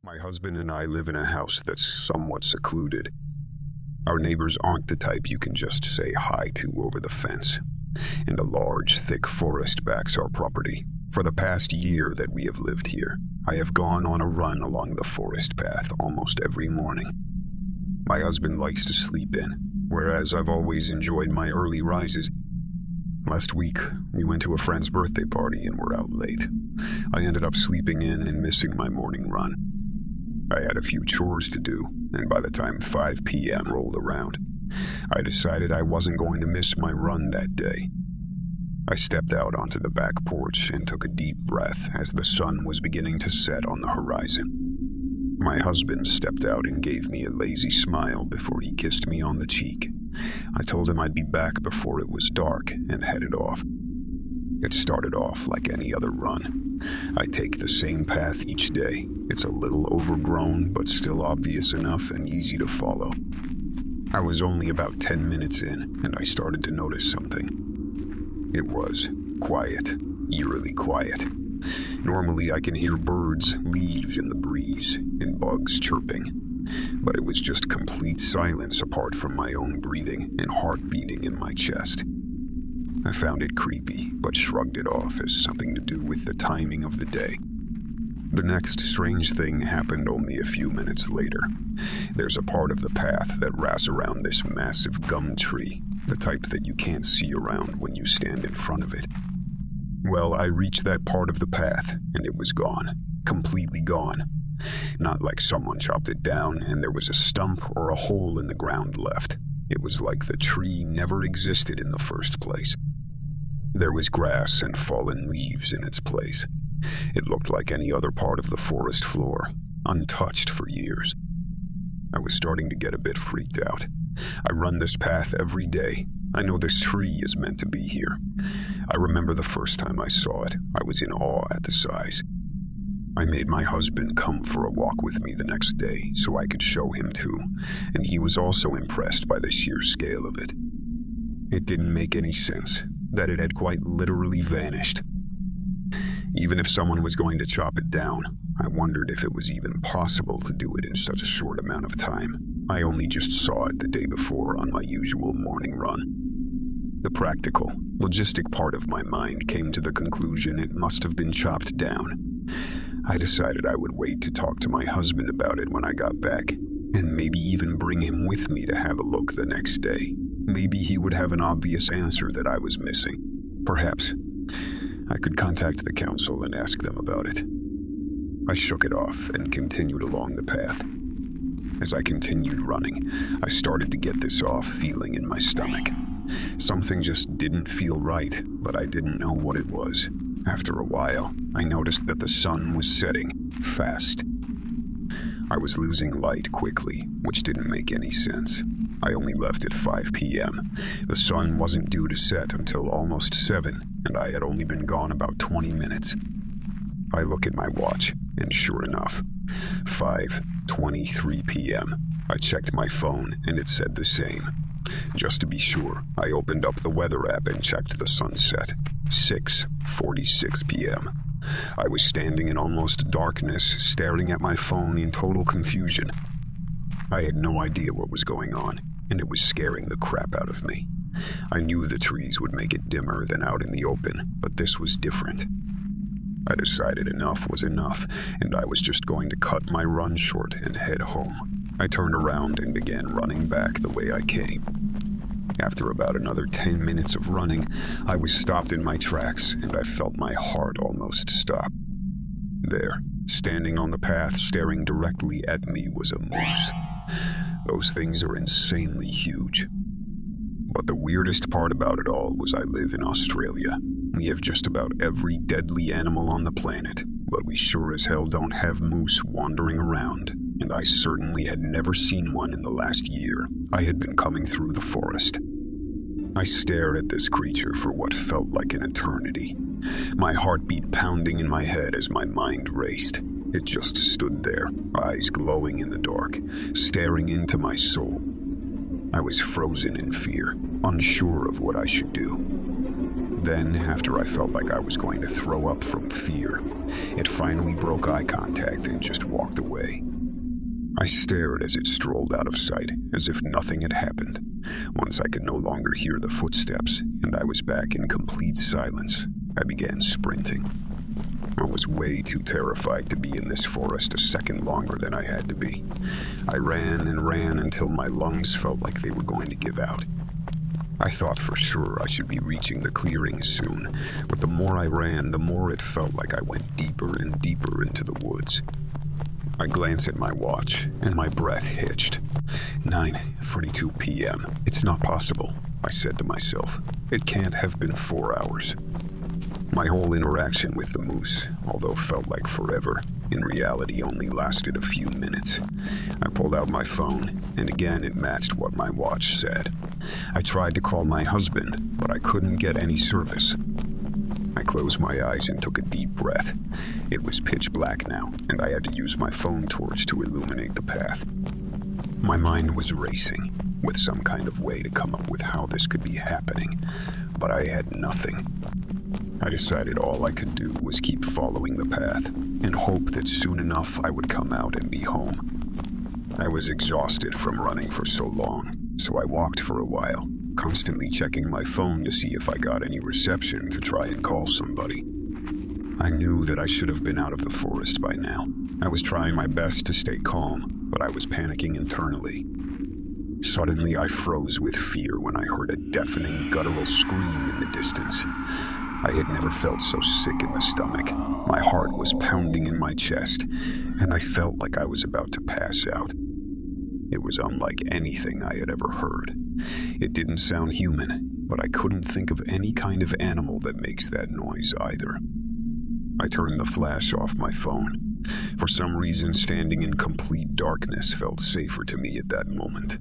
My husband and I live in a house that's somewhat secluded. Our neighbors aren't the type you can just say hi to over the fence, and a large, thick forest backs our property. For the past year that we have lived here, I have gone on a run along the forest path almost every morning. My husband likes to sleep in, whereas I've always enjoyed my early rises. Last week, we went to a friend's birthday party and were out late. I ended up sleeping in and missing my morning run. I had a few chores to do, and by the time 5 p.m. rolled around, I decided I wasn't going to miss my run that day. I stepped out onto the back porch and took a deep breath as the sun was beginning to set on the horizon. My husband stepped out and gave me a lazy smile before he kissed me on the cheek. I told him I'd be back before it was dark and headed off. It started off like any other run. I take the same path each day. It's a little overgrown, but still obvious enough and easy to follow. I was only about 10 minutes in, and I started to notice something. It was quiet, eerily quiet. Normally I can hear birds, leaves in the breeze, and bugs chirping. But it was just complete silence apart from my own breathing and heart beating in my chest. I found it creepy, but shrugged it off as something to do with the timing of the day. The next strange thing happened only a few minutes later. There's a part of the path that wraps around this massive gum tree, the type that you can't see around when you stand in front of it. Well, I reached that part of the path, and it was gone. Completely gone. Not like someone chopped it down and there was a stump or a hole in the ground left. It was like the tree never existed in the first place. There was grass and fallen leaves in its place. It looked like any other part of the forest floor, untouched for years. I was starting to get a bit freaked out. I run this path every day. I know this tree is meant to be here. I remember the first time I saw it, I was in awe at the size. I made my husband come for a walk with me the next day so I could show him too, and he was also impressed by the sheer scale of it. It didn't make any sense that it had quite literally vanished. Even if someone was going to chop it down, I wondered if it was even possible to do it in such a short amount of time. I only just saw it the day before on my usual morning run. The practical, logistic part of my mind came to the conclusion it must have been chopped down. I decided I would wait to talk to my husband about it when I got back, and maybe even bring him with me to have a look the next day. Maybe he would have an obvious answer that I was missing. Perhaps I could contact the council and ask them about it. I shook it off and continued along the path. As I continued running, I started to get this off feeling in my stomach. Something just didn't feel right, but I didn't know what it was. After a while, I noticed that the sun was setting fast. I was losing light quickly, which didn't make any sense. I only left at 5 p.m. The sun wasn't due to set until almost 7, and I had only been gone about 20 minutes. I look at my watch, and sure enough, 5:23 p.m. I checked my phone, and it said the same. Just to be sure, I opened up the weather app and checked the sunset. 6:46 p.m. I was standing in almost darkness, staring at my phone in total confusion. I had no idea what was going on, and it was scaring the crap out of me. I knew the trees would make it dimmer than out in the open, but this was different. I decided enough was enough, and I was just going to cut my run short and head home. I turned around and began running back the way I came. After about another 10 minutes of running, I was stopped in my tracks, and I felt my heart almost stop. There, standing on the path, staring directly at me, was a moose. Those things are insanely huge. But the weirdest part about it all was I live in Australia. We have just about every deadly animal on the planet, but we sure as hell don't have moose wandering around, and I certainly had never seen one in the last year. I had been coming through the forest. I stared at this creature for what felt like an eternity. My heartbeat pounding in my head as my mind raced. It just stood there, eyes glowing in the dark, staring into my soul. I was frozen in fear, unsure of what I should do. Then, after I felt like I was going to throw up from fear, it finally broke eye contact and just walked away. I stared as it strolled out of sight, as if nothing had happened. Once I could no longer hear the footsteps, and I was back in complete silence, I began sprinting. I was way too terrified to be in this forest a second longer than I had to be. I ran and ran until my lungs felt like they were going to give out. I thought for sure I should be reaching the clearing soon, but the more I ran, the more it felt like I went deeper and deeper into the woods. I glanced at my watch, and my breath hitched. 9:42 p.m. It's not possible, I said to myself. It can't have been 4 hours. My whole interaction with the moose, although felt like forever, in reality only lasted a few minutes. I pulled out my phone, and again it matched what my watch said. I tried to call my husband, but I couldn't get any service. I closed my eyes and took a deep breath. It was pitch black now, and I had to use my phone torch to illuminate the path. My mind was racing, with some kind of way to come up with how this could be happening, but I had nothing. I decided all I could do was keep following the path and hope that soon enough I would come out and be home. I was exhausted from running for so long, so I walked for a while, constantly checking my phone to see if I got any reception to try and call somebody. I knew that I should have been out of the forest by now. I was trying my best to stay calm, but I was panicking internally. Suddenly I froze with fear when I heard a deafening, guttural scream in the distance. I had never felt so sick in the stomach. My heart was pounding in my chest, and I felt like I was about to pass out. It was unlike anything I had ever heard. It didn't sound human, but I couldn't think of any kind of animal that makes that noise either. I turned the flash off my phone. For some reason, standing in complete darkness felt safer to me at that moment.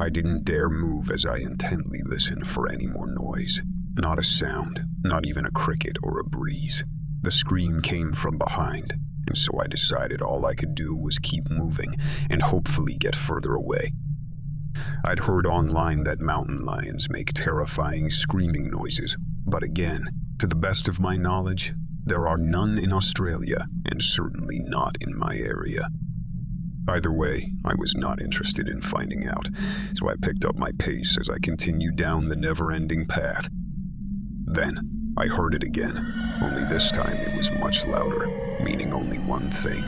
I didn't dare move as I intently listened for any more noise. Not a sound, not even a cricket or a breeze. The scream came from behind, and so I decided all I could do was keep moving and hopefully get further away. I'd heard online that mountain lions make terrifying screaming noises, but again, to the best of my knowledge, there are none in Australia and certainly not in my area. Either way, I was not interested in finding out, so I picked up my pace as I continued down the never-ending path. Then, I heard it again, only this time it was much louder, meaning only one thing.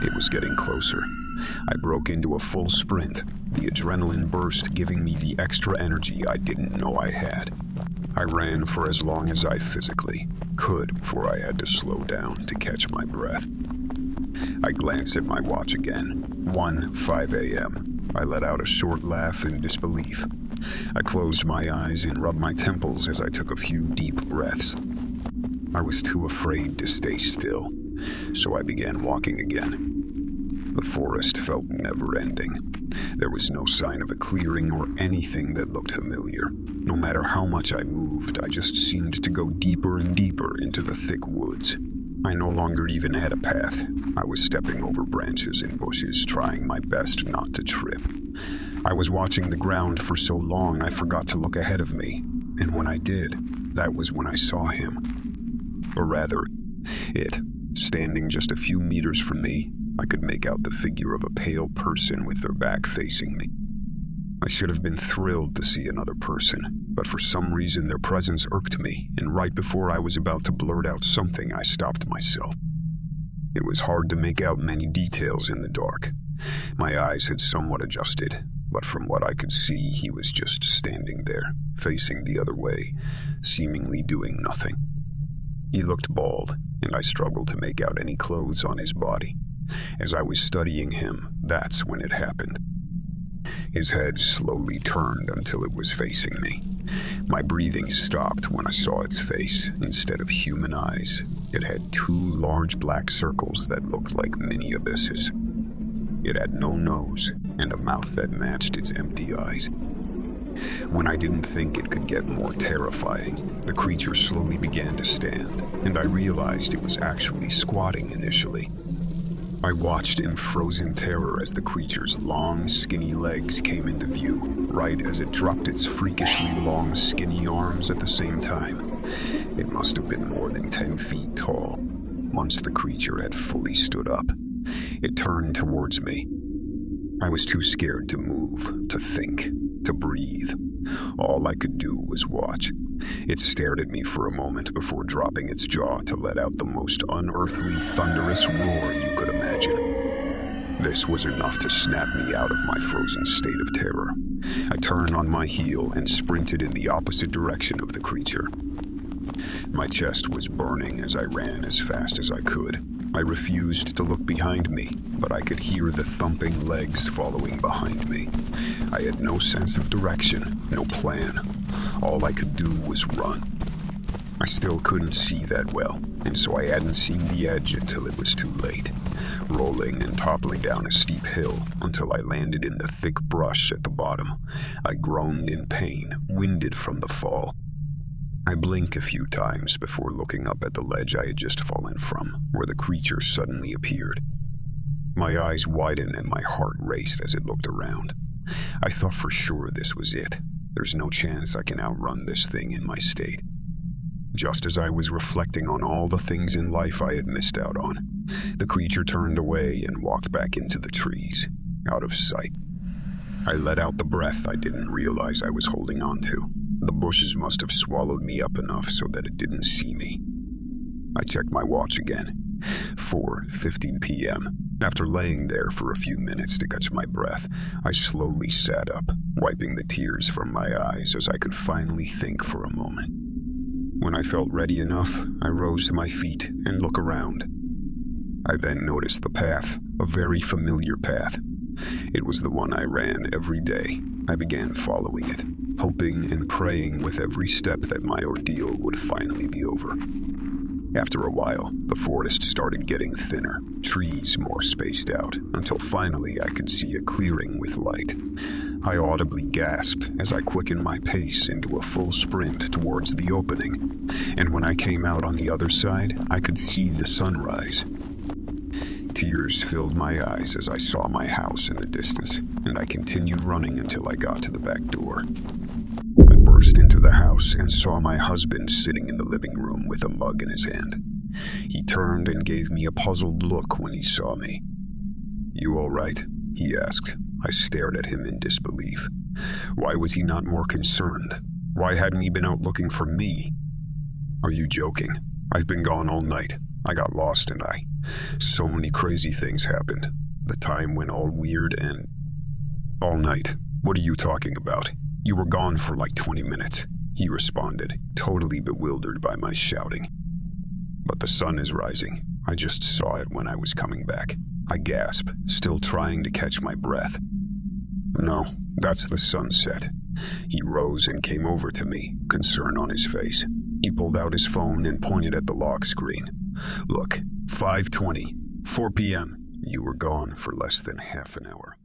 It was getting closer. I broke into a full sprint, the adrenaline burst giving me the extra energy I didn't know I had. I ran for as long as I physically could before I had to slow down to catch my breath. I glanced at my watch again. 1:05 a.m. I let out a short laugh in disbelief. I closed my eyes and rubbed my temples as I took a few deep breaths. I was too afraid to stay still, so I began walking again. The forest felt never-ending. There was no sign of a clearing or anything that looked familiar. No matter how much I moved, I just seemed to go deeper and deeper into the thick woods. I no longer even had a path. I was stepping over branches and bushes, trying my best not to trip. I was watching the ground for so long I forgot to look ahead of me, and when I did, that was when I saw him. Or rather, it, standing just a few meters from me. I could make out the figure of a pale person with their back facing me. I should have been thrilled to see another person, but for some reason their presence irked me, and right before I was about to blurt out something, I stopped myself. It was hard to make out many details in the dark. My eyes had somewhat adjusted, but from what I could see, he was just standing there, facing the other way, seemingly doing nothing. He looked bald, and I struggled to make out any clothes on his body. As I was studying him, that's when it happened. His head slowly turned until it was facing me. My breathing stopped when I saw its face. Instead of human eyes, it had two large black circles that looked like mini abysses. It had no nose and a mouth that matched its empty eyes. When I didn't think it could get more terrifying, the creature slowly began to stand, and I realized it was actually squatting initially. I watched in frozen terror as the creature's long, skinny legs came into view, right as it dropped its freakishly long, skinny arms at the same time. It must have been more than 10 feet tall. Once the creature had fully stood up, it turned towards me. I was too scared to move, to think, to breathe. All I could do was watch. It stared at me for a moment before dropping its jaw to let out the most unearthly, thunderous roar you could imagine. This was enough to snap me out of my frozen state of terror. I turned on my heel and sprinted in the opposite direction of the creature. My chest was burning as I ran as fast as I could. I refused to look behind me, but I could hear the thumping legs following behind me. I had no sense of direction, no plan. All I could do was run. I still couldn't see that well, and so I hadn't seen the edge until it was too late, rolling and toppling down a steep hill until I landed in the thick brush at the bottom. I groaned in pain, winded from the fall. I blinked a few times before looking up at the ledge I had just fallen from, where the creature suddenly appeared. My eyes widened and my heart raced as it looked around. I thought for sure this was it. There's no chance I can outrun this thing in my state. Just as I was reflecting on all the things in life I had missed out on, the creature turned away and walked back into the trees, out of sight. I let out the breath I didn't realize I was holding on to. The bushes must have swallowed me up enough so that it didn't see me. I checked my watch again. 4:15 p.m. After laying there for a few minutes to catch my breath, I slowly sat up, wiping the tears from my eyes as I could finally think for a moment. When I felt ready enough, I rose to my feet and looked around. I then noticed the path, a very familiar path. It was the one I ran every day. I began following it, hoping and praying with every step that my ordeal would finally be over. After a while, the forest started getting thinner, trees more spaced out, until finally I could see a clearing with light. I audibly gasped as I quickened my pace into a full sprint towards the opening, and when I came out on the other side, I could see the sunrise. Tears filled my eyes as I saw my house in the distance, and I continued running until I got to the back door. I burst into the house and saw my husband sitting in the living room with a mug in his hand. He turned and gave me a puzzled look when he saw me. "You all right?" he asked. I stared at him in disbelief. Why was he not more concerned? Why hadn't he been out looking for me? "Are you joking? I've been gone all night. I got lost and so many crazy things happened. The time went all weird and..." "All night? What are you talking about? You were gone for like 20 minutes, he responded, totally bewildered by my shouting. "But the sun is rising. I just saw it when I was coming back," I gasped, still trying to catch my breath. "No, that's the sunset." He rose and came over to me, concern on his face. He pulled out his phone and pointed at the lock screen. "Look, 5:20, 4 p.m. You were gone for less than half an hour."